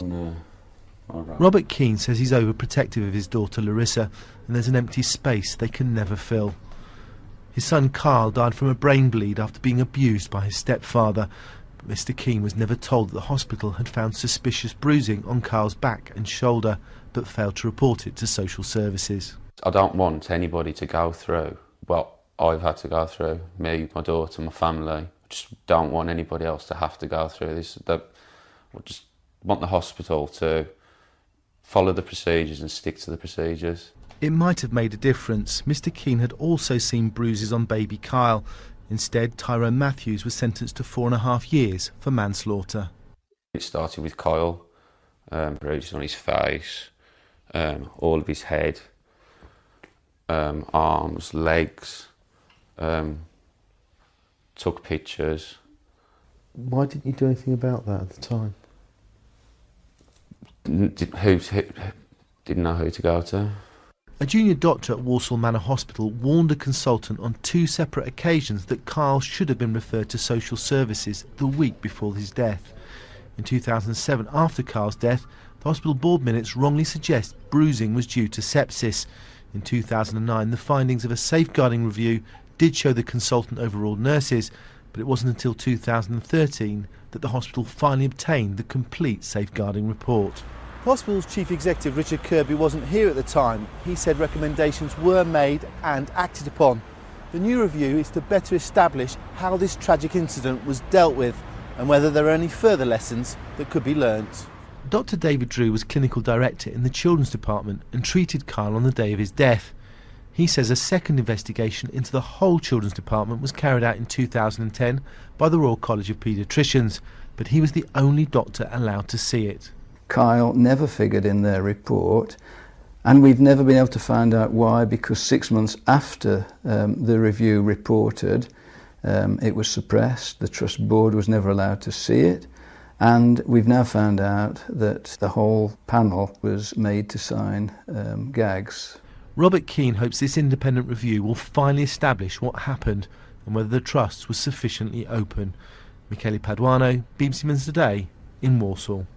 No. All right. Robert Keane says he's overprotective of his daughter Larissa, and there's an empty space they can never fill. His son Carl died from a brain bleed after being abused by his stepfather, but Mr. Keane was never told that the hospital had found suspicious bruising on Carl's back and shoulder, but failed to report it to social services. I don't want anybody to go through what I've had to go through, me, my daughter, my family. I just don't want anybody else to have to go through this. I just want the hospital to follow the procedures and stick to the procedures. It might have made a difference. Mr. Keane had also seen bruises on baby Kyle. Instead, Tyrone Matthews was sentenced to 4.5 years for manslaughter. It started with Kyle, bruises on his face, all of his head, arms, legs, took pictures. Why didn't you do anything about that at the time? Didn't know who to go to. A junior doctor at Walsall Manor Hospital warned a consultant on 2 separate occasions that Kyle should have been referred to social services the week before his death. In 2007, after Kyle's death, the hospital board minutes wrongly suggest bruising was due to sepsis. In 2009, the findings of a safeguarding review did show the consultant overruled nurses, but it wasn't until 2013 that the hospital finally obtained the complete safeguarding report. The hospital's chief executive, Richard Kirby, wasn't here at the time. He said recommendations were made and acted upon. The new review is to better establish how this tragic incident was dealt with and whether there are any further lessons that could be learnt. Dr. David Drew was clinical director in the children's department and treated Kyle on the day of his death. He says a second investigation into the whole children's department was carried out in 2010 by the Royal College of Paediatricians, but he was the only doctor allowed to see it. Kyle never figured in their report, and we've never been able to find out why, because 6 months after the review reported, it was suppressed. The trust board was never allowed to see it, and we've now found out that the whole panel was made to sign gags. Robert Keane hopes this independent review will finally establish what happened and whether the trust was sufficiently open. Michele Paduano, BBC Midlands Today in Walsall.